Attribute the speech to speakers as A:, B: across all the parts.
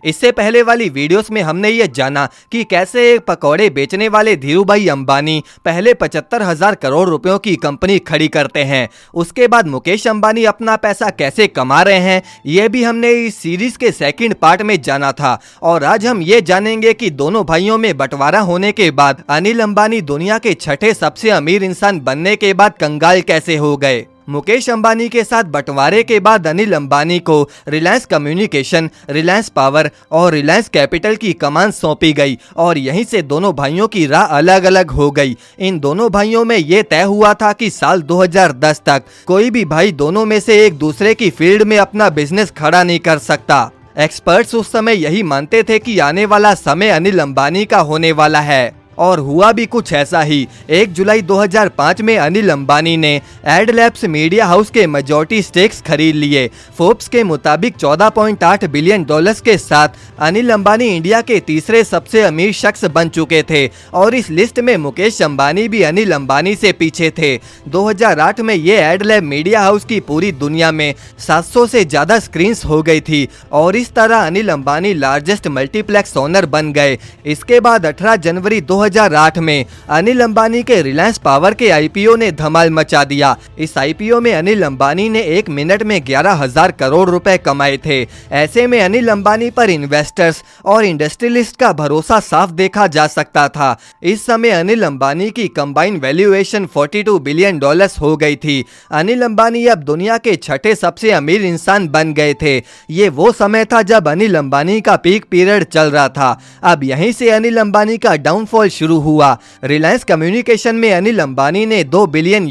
A: इससे पहले वाली वीडियोस में हमने ये जाना कि कैसे एक पकौड़े बेचने वाले धीरूभाई अंबानी पहले 75,000 करोड़ रुपयों की कंपनी खड़ी करते हैं। उसके बाद मुकेश अंबानी अपना पैसा कैसे कमा रहे हैं, ये भी हमने इस सीरीज के सेकंड पार्ट में जाना था। और आज हम ये जानेंगे कि दोनों भाइयों में बंटवारा होने के बाद अनिल अंबानी दुनिया के छठे सबसे अमीर इंसान बनने के बाद कंगाल कैसे हो गए। मुकेश अंबानी के साथ बंटवारे के बाद अनिल अंबानी को रिलायंस कम्युनिकेशन, रिलायंस पावर और रिलायंस कैपिटल की कमान सौंपी गई और यहीं से दोनों भाइयों की राह अलग अलग हो गई। इन दोनों भाइयों में ये तय हुआ था कि साल 2010 तक कोई भी भाई दोनों में से एक दूसरे की फील्ड में अपना बिजनेस खड़ा नहीं कर सकता। एक्सपर्ट्स उस समय यही मानते थे कि आने वाला समय अनिल अंबानी का होने वाला है और हुआ भी कुछ ऐसा ही। 1 जुलाई 2005 में अनिल अंबानी ने एडलैब्स मीडिया हाउस के मेजॉरिटी स्टेक्स खरीद लिए। फोर्ब्स के मुताबिक $14.8 बिलियन के साथ अनिल अंबानी इंडिया के तीसरे सबसे अमीर शख्स बन चुके थे और इस लिस्ट में मुकेश अंबानी भी अनिल अंबानी से पीछे थे। 2008 में ये एडलैब मीडिया हाउस की पूरी दुनिया में 700 से ज्यादा स्क्रीन्स हो गई थी और इस तरह Anil Ambani largest multiplex owner बन गए। इसके बाद 18 जनवरी 2008 में अनिल अंबानी के रिलायंस पावर के आईपीओ ने धमाल मचा दिया। इस आईपीओ में अनिल अंबानी ने 1 मिनट में 11,000 करोड़ रुपए कमाए थे। ऐसे में अनिल अंबानी पर इन्वेस्टर्स और इंडस्ट्रियलिस्ट का भरोसा साफ देखा जा सकता था। इस समय अनिल अंबानी की कंबाइन वैल्यूएशन $42 बिलियन हो गई थी। अनिल अंबानी अब दुनिया के छठे सबसे अमीर इंसान बन गए थे। ये वो समय था जब अनिल अंबानी का पीक पीरियड चल रहा था। अब यहीं से अनिल अंबानी का डाउनफॉल शुरू हुआ। रिलायंस कम्युनिकेशन में अनिल अंबानी ने $2 बिलियन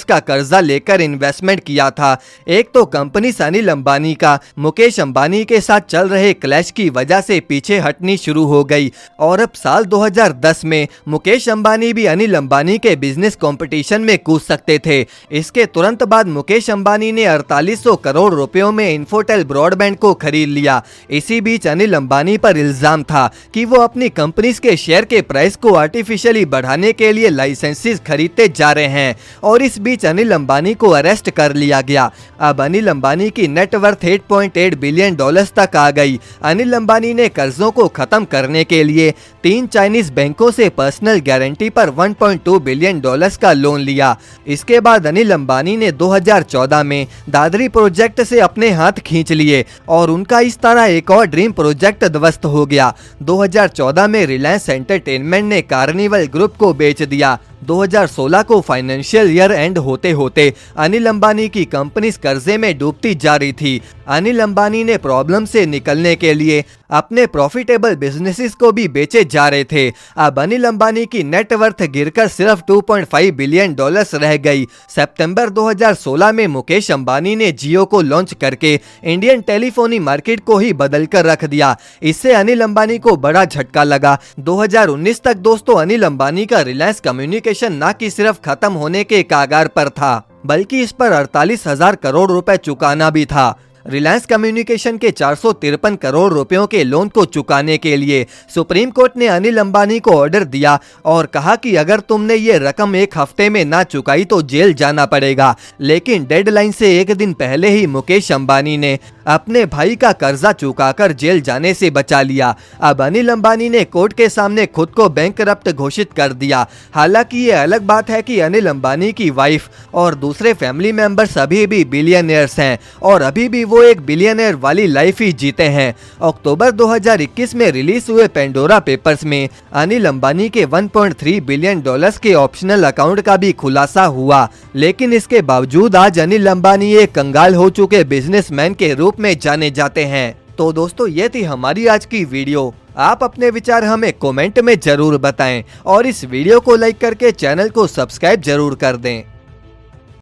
A: का कर्जा लेकर इन्वेस्टमेंट किया था। एक तो कंपनी अनिल अंबानी का मुकेश अंबानी के साथ चल रहे क्लैश की वजह से पीछे हटनी शुरू हो गई और अब साल 2010 में मुकेश अंबानी भी अनिल अंबानी के बिजनेस कंपटीशन में कूद सकते थे। इसके तुरंत बाद मुकेश अंबानी ने 4800 करोड़ रुपयों में इन्फोटेल ब्रॉडबैंड को खरीद लिया। इसी बीच अनिल अंबानी पर इल्जाम था कि वो अपनी कंपनीज के शेयर के प्राइस को आर्टिफिशियली बढ़ाने के लिए लाइसेंसेस खरीदते जा रहे हैं और इस बीच अनिल अंबानी को अरेस्ट कर लिया गया। अब अनिल अंबानी की नेटवर्थ $8.8 बिलियन तक आ गई। अनिल अंबानी ने कर्जों को खत्म करने के लिए 3 चाइनीज बैंकों से पर्सनल गारंटी पर $1.2 बिलियन का लोन लिया। इसके बाद अनिल अंबानी ने 2014 में दादरी प्रोजेक्ट से अपने हाथ खींच लिए और उनका इस तरह एक और ड्रीम प्रोजेक्ट ध्वस्त हो गया। 2014 में रिलायंस एंटरटेनमेंट ने कार्निवल ग्रुप को बेच दिया। 2016 को फाइनेंशियल ईयर एंड होते होते अनिल अंबानी की कंपनी कर्जे में डूबती जा रही थी। अनिल अंबानी ने प्रॉब्लम से निकलने के लिए अपने प्रॉफिटेबल बिजनेसेस को भी बेचे जा रहे थे। अब अनिल अंबानी की नेटवर्थ गिरकर सिर्फ $2.5 बिलियन रह गई। सितंबर 2016 में मुकेश अंबानी ने जियो को लॉन्च करके इंडियन टेलीफोनी मार्केट को ही बदल कर रख दिया। इससे अनिल अंबानी को बड़ा झटका लगा। 2019 तक दोस्तों अनिल अंबानी का रिलायंस कम्युनिकेशन ना कि सिर्फ खत्म होने के कागार पर था, बल्कि इस पर 48,000 करोड़ रुपए चुकाना भी था। रिलायंस कम्युनिकेशन के 453 करोड़ रुपयों के लोन को चुकाने के लिए सुप्रीम कोर्ट ने अनिल अंबानी को ऑर्डर दिया और कहा कि अगर तुमने ये रकम 1 हफ्ते में ना चुकाई तो जेल जाना पड़ेगा। लेकिन डेडलाइन से 1 दिन पहले ही मुकेश अंबानी ने अपने भाई का कर्जा चुकाकर जेल जाने से बचा लिया। अब अनिल अंबानी ने कोर्ट के सामने खुद को बैंकरप्ट घोषित कर दिया। हालांकि ये अलग बात है कि अनिल अंबानी की वाइफ और दूसरे फैमिली मेंबर्स अभी भी बिलियनियर्स हैं और अभी भी वो एक बिलियनर वाली लाइफ ही जीते हैं। अक्टूबर 2021 में रिलीज हुए पेंडोरा पेपर्स में अनिल अंबानी के $1.3 बिलियन के ऑप्शनल अकाउंट का भी खुलासा हुआ। लेकिन इसके बावजूद आज अनिल अंबानी एक कंगाल हो चुके बिजनेसमैन के रूप में जाने जाते हैं। तो दोस्तों ये थी हमारी आज की वीडियो। आप अपने विचार हमें कमेंट में जरूर बताएं और इस वीडियो को लाइक करके चैनल को सब्सक्राइब जरूर कर दें।